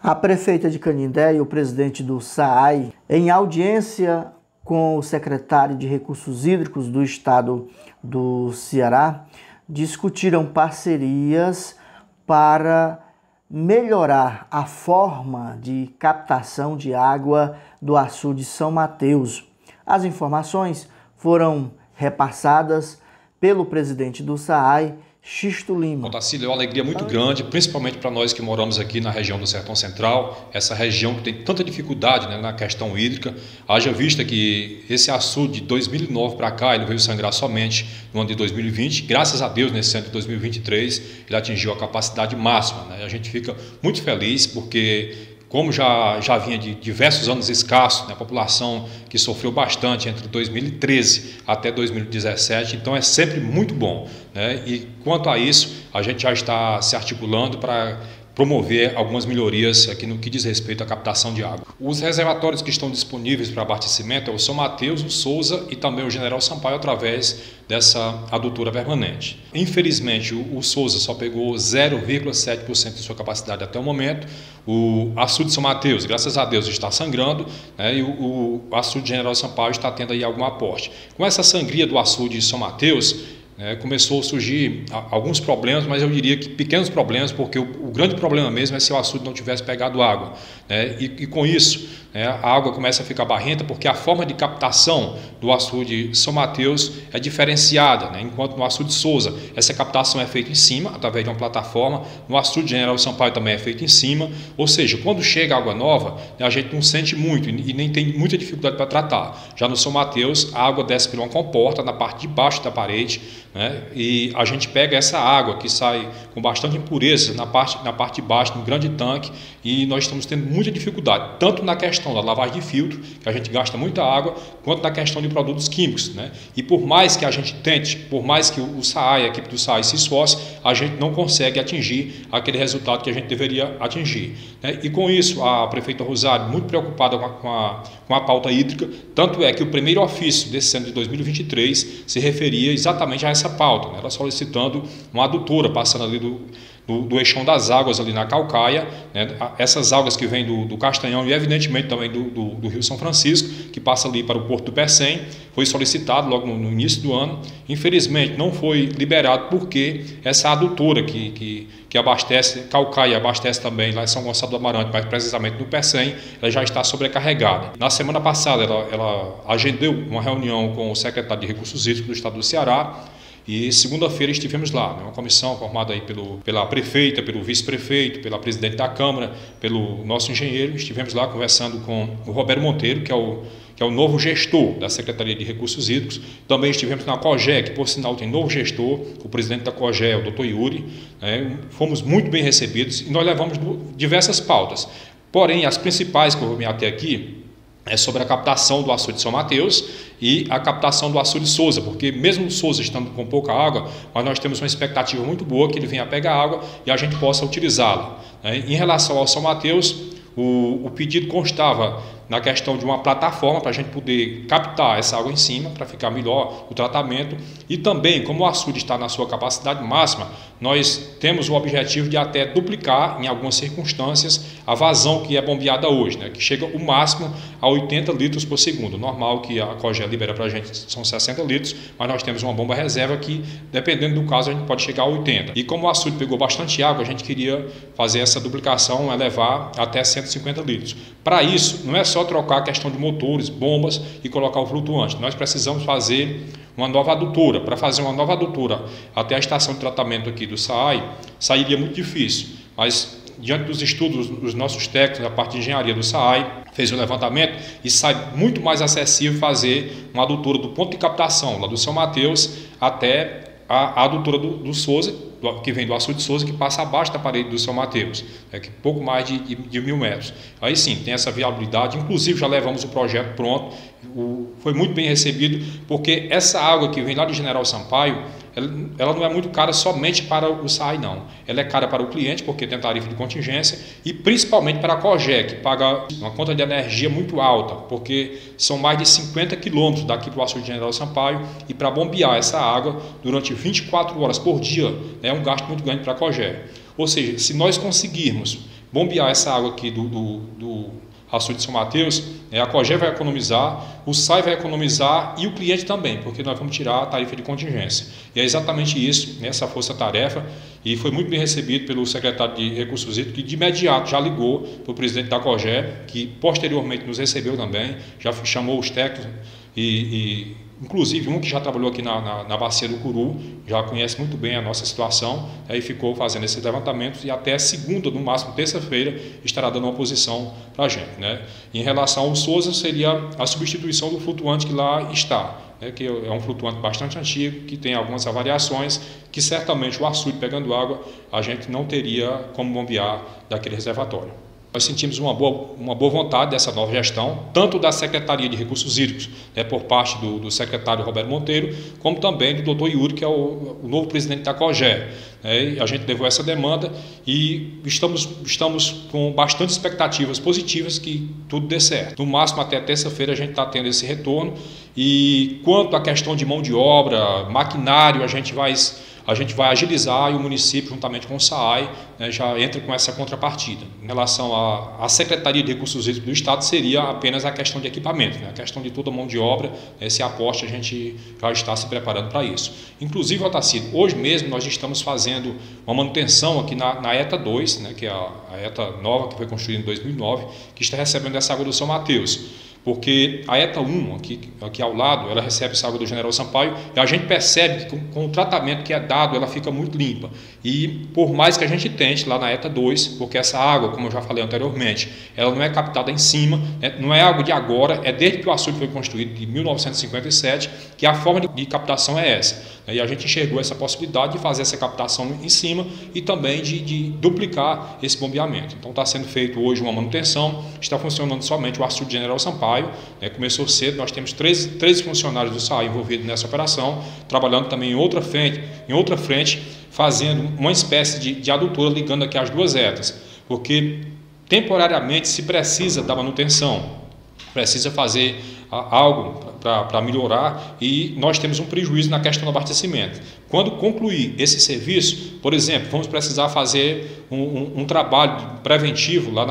A prefeita de Canindé e o presidente do SAAI, em audiência com o secretário de Recursos Hídricos do estado do Ceará, discutiram parcerias para melhorar a forma de captação de água do açude São Mateus. As informações foram repassadas pelo presidente do SAAI, Xisto Lima. Otacílio, é uma alegria muito grande, principalmente para nós que moramos aqui na região do Sertão Central, essa região que tem tanta dificuldade, na questão hídrica. Haja vista que esse açude de 2009 para cá, ele veio sangrar somente no ano de 2020. Graças a Deus, nesse ano de 2023, ele atingiu a capacidade máxima. A gente fica muito feliz porque, como já vinha de diversos anos escassos, a população que sofreu bastante entre 2013 até 2017, então é sempre muito bom. E quanto a isso, a gente já está se articulando para promover algumas melhorias aqui no que diz respeito à captação de água. Os reservatórios que estão disponíveis para abastecimento é o São Mateus, o Souza e também o General Sampaio através dessa adutora permanente. Infelizmente, o Souza só pegou 0,7% de sua capacidade até o momento. O açude São Mateus, graças a Deus, está sangrando, e o açude General Sampaio está tendo aí algum aporte. Com essa sangria do açude São Mateus, começou a surgir alguns problemas, mas eu diria que pequenos problemas, porque o grande problema mesmo é se o açude não tivesse pegado água. E com isso, a água começa a ficar barrenta, porque a forma de captação do açude São Mateus é diferenciada, enquanto no açude Souza essa captação é feita em cima, através de uma plataforma. No açude General Sampaio também é feito em cima, ou seja, quando chega água nova, a gente não sente muito e nem tem muita dificuldade para tratar. Já no São Mateus, a água desce por uma comporta na parte de baixo da parede, e a gente pega essa água que sai com bastante impureza na parte de baixo, no grande tanque, e nós estamos tendo muita dificuldade, tanto na questão da lavagem de filtro, que a gente gasta muita água, quanto na questão de produtos químicos. E por mais que a gente tente, por mais que o SAAI, a equipe do SAAI se esforce, a gente não consegue atingir aquele resultado que a gente deveria atingir. E com isso, a prefeita Rosário, muito preocupada com a pauta hídrica, tanto é que o primeiro ofício desse ano de 2023 se referia exatamente a essa pauta, ela solicitando uma adutora passando ali do eixão das águas ali na Calcaia, essas águas que vêm do Castanhão e evidentemente também do Rio São Francisco, que passa ali para o Porto do Pecém, foi solicitado logo no início do ano. Infelizmente não foi liberado porque essa adutora que abastece Calcaia e abastece também lá em São Gonçalo do Amarante, mas precisamente no Pecém, ela já está sobrecarregada. Na semana passada ela agendou uma reunião com o secretário de Recursos Hídricos do estado do Ceará, e segunda-feira estivemos lá, uma comissão formada aí pela prefeita, pelo vice-prefeito, pela presidente da Câmara, pelo nosso engenheiro. Estivemos lá conversando com o Roberto Monteiro, que é o novo gestor da Secretaria de Recursos Hídricos. Também estivemos na COGÉ, que por sinal tem novo gestor, o presidente da COGÉ é o Dr. Yuri. Fomos muito bem recebidos e nós levamos diversas pautas. Porém, as principais que eu vou me ater aqui é sobre a captação do açude São Mateus e a captação do açude Souza, porque mesmo o Souza estando com pouca água, mas nós temos uma expectativa muito boa que ele venha pegar água e a gente possa utilizá-la. Em relação ao São Mateus, o pedido constava na questão de uma plataforma para a gente poder captar essa água em cima, para ficar melhor o tratamento, e também, como o açude está na sua capacidade máxima, nós temos o objetivo de até duplicar, em algumas circunstâncias, a vazão que é bombeada hoje, que chega o máximo a 80 litros por segundo. Normal que a COGÉ libera para a gente são 60 litros, mas nós temos uma bomba reserva que, dependendo do caso, a gente pode chegar a 80. E como o açude pegou bastante água, a gente queria fazer essa duplicação, elevar até 150 litros. Para isso, não é só trocar a questão de motores, bombas e colocar o flutuante. Nós precisamos fazer uma nova adutora. Para fazer uma nova adutora até a estação de tratamento aqui do SAAI, sairia muito difícil. Mas, diante dos estudos dos nossos técnicos, da parte de engenharia do SAAI, fez um levantamento e sai muito mais acessível fazer uma adutora do ponto de captação, lá do São Mateus, até a adutora do Souza, que vem do açude Souza, que passa abaixo da parede do São Mateus, que pouco mais de 1.000 metros. Aí sim, tem essa viabilidade, inclusive já levamos o projeto pronto, foi muito bem recebido, porque essa água que vem lá do General Sampaio, ela não é muito cara somente para o SAAI, não. Ela é cara para o cliente, porque tem tarifa de contingência, e principalmente para a COGÉ, que paga uma conta de energia muito alta, porque são mais de 50 quilômetros daqui para o açude General Sampaio, e para bombear essa água durante 24 horas por dia, é um gasto muito grande para a COGÉ. Ou seja, se nós conseguirmos bombear essa água aqui do açude de São Mateus, a Cogé vai economizar, o SAI vai economizar e o cliente também, porque nós vamos tirar a tarifa de contingência. E é exatamente isso, essa força-tarefa, e foi muito bem recebido pelo secretário de Recursos Hídricos, que de imediato já ligou para o presidente da Cogé, que posteriormente nos recebeu também, já chamou os técnicos inclusive um que já trabalhou aqui na bacia do Curu, já conhece muito bem a nossa situação, e ficou fazendo esses levantamentos e até segunda, no máximo terça-feira, estará dando uma posição para a gente. Em relação ao Sousa, seria a substituição do flutuante que lá está, que é um flutuante bastante antigo, que tem algumas avariações, que certamente o açude pegando água, a gente não teria como bombear daquele reservatório. Nós sentimos uma boa vontade dessa nova gestão, tanto da Secretaria de Recursos Hídricos, por parte do secretário Roberto Monteiro, como também do Dr. Yuri, que é o novo presidente da Cogé. A gente levou essa demanda e estamos com bastante expectativas positivas que tudo dê certo. No máximo até terça-feira a gente está tendo esse retorno, e quanto à questão de mão de obra, maquinário, a gente vai agilizar, e o município, juntamente com o SAAI, já entra com essa contrapartida. Em relação à Secretaria de Recursos Hídricos do Estado, seria apenas a questão de equipamento, a questão de toda a mão de obra, esse aporte a gente já está se preparando para isso. Inclusive, Otacílio, hoje mesmo nós estamos fazendo uma manutenção aqui na ETA 2, que é a ETA nova, que foi construída em 2009, que está recebendo essa água do São Mateus. Porque a ETA 1, aqui ao lado, ela recebe essa água do General Sampaio, e a gente percebe que com o tratamento que é dado, ela fica muito limpa. E por mais que a gente tente lá na ETA 2, porque essa água, como eu já falei anteriormente, ela não é captada em cima, não é água de agora, é desde que o açude foi construído, de 1957, que a forma de captação é essa. E a gente enxergou essa possibilidade de fazer essa captação em cima e também de duplicar esse bombeamento. Então está sendo feito hoje uma manutenção, está funcionando somente o açude General Sampaio, começou cedo, nós temos 13 funcionários do SAAI envolvidos nessa operação, trabalhando também em outra frente, fazendo uma espécie de adutora ligando aqui as duas ETAs, porque temporariamente se precisa da manutenção, precisa fazer algo para melhorar, e nós temos um prejuízo na questão do abastecimento. Quando concluir esse serviço, por exemplo, vamos precisar fazer um trabalho preventivo lá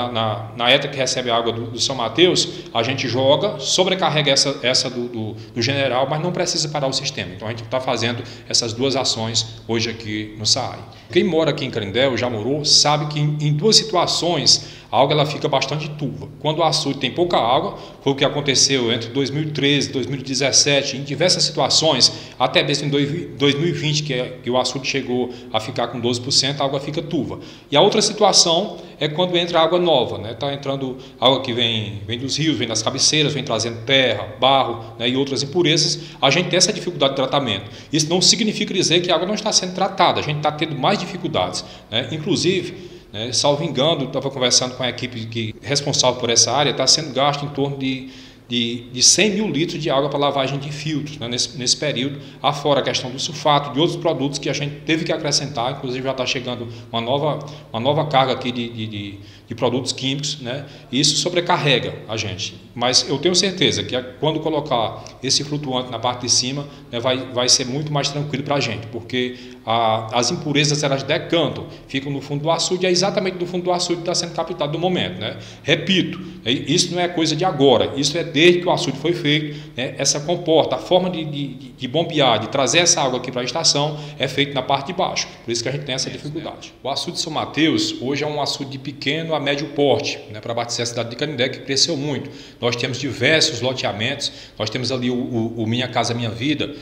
na ETA que recebe a água do São Mateus, a gente joga, sobrecarrega essa do General, mas não precisa parar o sistema. Então a gente está fazendo essas duas ações hoje aqui no SAAI. Quem mora aqui em Canindé, ou já morou, sabe que em duas situações a água ela fica bastante turva. Quando o açude tem pouca água, foi o que aconteceu entre 2013 e 2017, em diversas situações, até mesmo em 2020, que o açude chegou a ficar com 12%, a água fica turva. E a outra situação é quando entra água nova, está entrando água que vem dos rios, vem das cabeceiras, vem trazendo terra, barro, e outras impurezas, a gente tem essa dificuldade de tratamento. Isso não significa dizer que a água não está sendo tratada, a gente está tendo mais dificuldades, inclusive, salvo engano, estava conversando com a equipe responsável por essa área, está sendo gasto em torno de 100 mil litros de água para lavagem de filtros, nesse período, afora a questão do sulfato, de outros produtos que a gente teve que acrescentar, inclusive já está chegando uma nova carga aqui de produtos químicos, e isso sobrecarrega a gente. Mas eu tenho certeza que quando colocar esse flutuante na parte de cima, vai ser muito mais tranquilo para a gente, porque as impurezas elas decantam, ficam no fundo do açude, é exatamente do fundo do açude que está sendo captado no momento. Repito, isso não é coisa de agora, isso é desde que o açude foi feito, essa comporta, a forma de bombear, de trazer essa água aqui para a estação, é feita na parte de baixo, por isso que a gente tem essa dificuldade. O açude de São Mateus hoje é um açude de pequeno a médio porte, para abastecer a cidade de Canindé, que cresceu muito. Nós temos diversos loteamentos, nós temos ali o Minha Casa Minha Vida,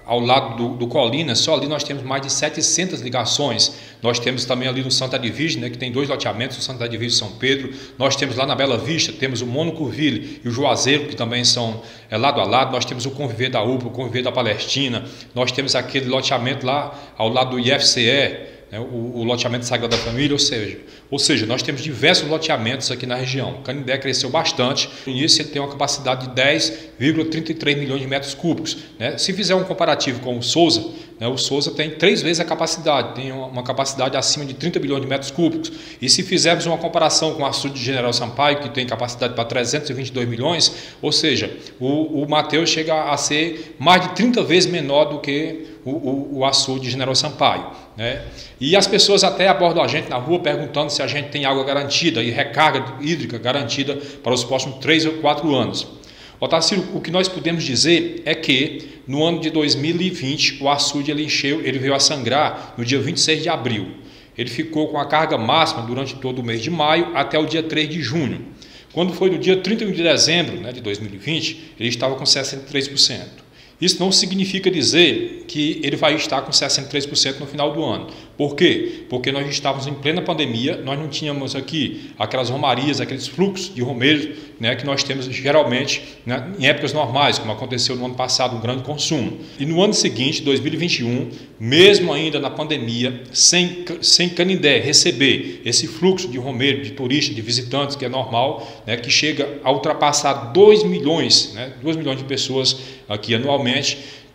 ao lado do Colina, só ali nós temos mais de 700 ligações. Nós temos também ali no Santa Divide, que tem 2 loteamentos, o Santa Divide e São Pedro. Nós temos lá na Bela Vista, temos o Monocurville e o Juazeiro, que também são lado a lado. Nós temos o Conviver da UPA, o Conviver da Palestina. Nós temos aquele loteamento lá ao lado do IFCE, o loteamento Sagrada Família, ou seja, nós temos diversos loteamentos aqui na região. Canindé cresceu bastante, no início ele tem uma capacidade de 10,33 milhões de metros cúbicos. Se fizer um comparativo com o Sousa, o Sousa tem 3 vezes a capacidade, tem uma capacidade acima de 30 bilhões de metros cúbicos. E se fizermos uma comparação com o açude de General Sampaio, que tem capacidade para 322 milhões, ou seja, o Mateus chega a ser mais de 30 vezes menor do que o açude de General Sampaio. né? E as pessoas até abordam a gente na rua perguntando se a gente tem água garantida e recarga hídrica garantida para os próximos 3 ou 4 anos. Otacílio, o que nós podemos dizer é que no ano de 2020 o açude ele veio a sangrar no dia 26 de abril. Ele ficou com a carga máxima durante todo o mês de maio até o dia 3 de junho. Quando foi no dia 31 de dezembro, né, de 2020, ele estava com 63%. Isso não significa dizer que ele vai estar com 63% no final do ano. Por quê? Porque nós estávamos em plena pandemia, nós não tínhamos aqui aquelas romarias, aqueles fluxos de romeiros, né, que nós temos geralmente, né, em épocas normais, como aconteceu no ano passado, um grande consumo. E no ano seguinte, 2021, mesmo ainda na pandemia, sem Canindé receber esse fluxo de romeiro, de turistas, de visitantes, que é normal, né, que chega a ultrapassar 2 milhões, né, 2 milhões de pessoas aqui anualmente.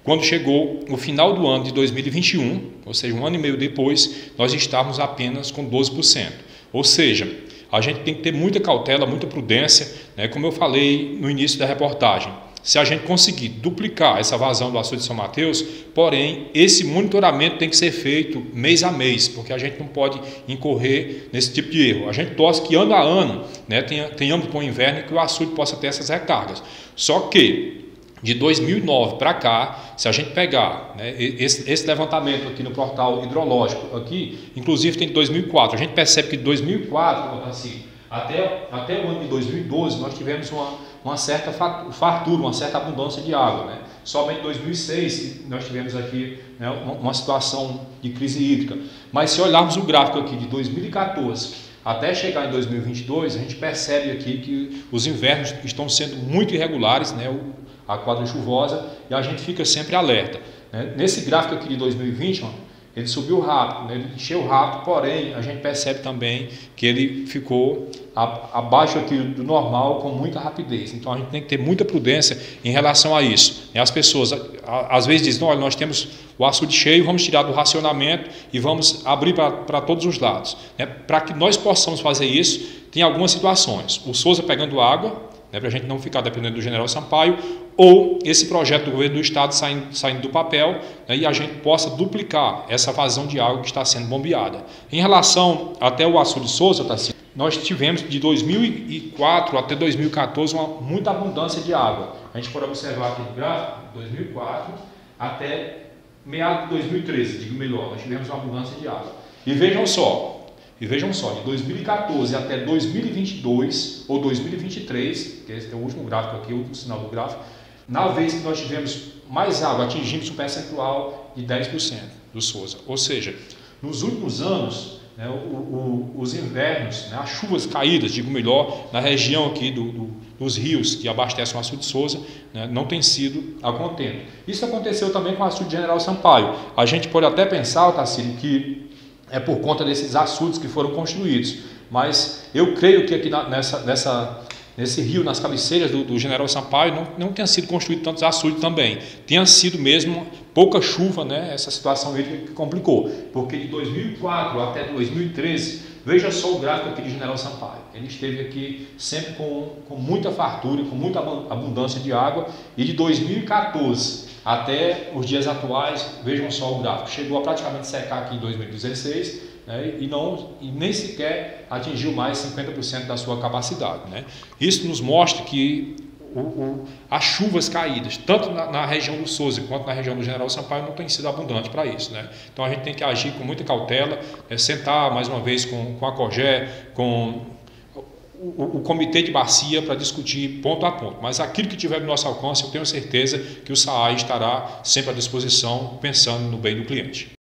Quando chegou o final do ano de 2021, ou seja, um ano e meio depois, nós estávamos apenas com 12%. Ou seja, a gente tem que ter muita cautela, muita prudência, né, como eu falei no início da reportagem. Se a gente conseguir duplicar essa vazão do açude de São Mateus, porém, esse monitoramento tem que ser feito mês a mês, porque a gente não pode incorrer nesse tipo de erro. A gente torce que ano a ano, né, tenhamos para o inverno e que o açude possa ter essas recargas. Só que de 2009 para cá, se a gente pegar, né, esse levantamento aqui no portal hidrológico, aqui, inclusive tem de 2004, a gente percebe que de 2004, assim, até o ano de 2012, nós tivemos uma certa fartura, uma certa abundância de água, né? Somente em 2006 nós tivemos aqui, né, uma situação de crise hídrica. Mas se olharmos o gráfico aqui de 2014 até chegar em 2022, a gente percebe aqui que os invernos estão sendo muito irregulares, né? A quadra chuvosa, e a gente fica sempre alerta, né? Nesse gráfico aqui de 2020, ó, ele subiu rápido, né? Ele encheu rápido, porém a gente percebe também que ele ficou abaixo aqui do normal com muita rapidez. Então a gente tem que ter muita prudência em relação a isso. E as pessoas às vezes dizem, olha, nós temos o açude cheio, vamos tirar do racionamento e vamos abrir para todos os lados, né? Para que nós possamos fazer isso, tem algumas situações. O Sousa pegando água, né, para a gente não ficar dependendo do General Sampaio, ou esse projeto do governo do estado saindo do papel, né, e a gente possa duplicar essa vazão de água que está sendo bombeada. Em relação até o açude Sousa, nós tivemos de 2004 até 2014 muita abundância de água. A gente pode observar aqui no gráfico, de 2004 até meados de 2013, digo melhor, nós tivemos uma abundância de água. E vejam só, de 2014 até 2022 ou 2023, que esse é o último gráfico aqui, o último sinal do gráfico, na vez que nós tivemos mais água, atingimos um percentual de 10% do Sousa. Ou seja, nos últimos anos, né, os invernos, né, as chuvas caídas, digo melhor, na região aqui dos rios que abastecem o açude de Sousa, né, não tem sido a contento. Isso aconteceu também com o açude General Sampaio. A gente pode até pensar, Otacílio, que é por conta desses açudes que foram construídos, mas eu creio que aqui nesse rio, nas cabeceiras do General Sampaio, não tenha sido construído tantos açudes também, tenha sido mesmo pouca chuva, né, essa situação hídrica que complicou, porque de 2004 até 2013, veja só o gráfico aqui de General Sampaio, ele esteve aqui sempre com muita fartura, com muita abundância de água, e de 2014 até os dias atuais, vejam só o gráfico, chegou a praticamente secar aqui em 2016, né, e nem sequer atingiu mais 50% da sua capacidade, né? Isso nos mostra que as chuvas caídas, tanto na região do Sousa quanto na região do General Sampaio, não tem sido abundante para isso, né? Então a gente tem que agir com muita cautela, sentar mais uma vez com a COGÉ, com o comitê de bacia para discutir ponto a ponto, mas aquilo que tiver no nosso alcance, eu tenho certeza que o SAAI estará sempre à disposição, pensando no bem do cliente.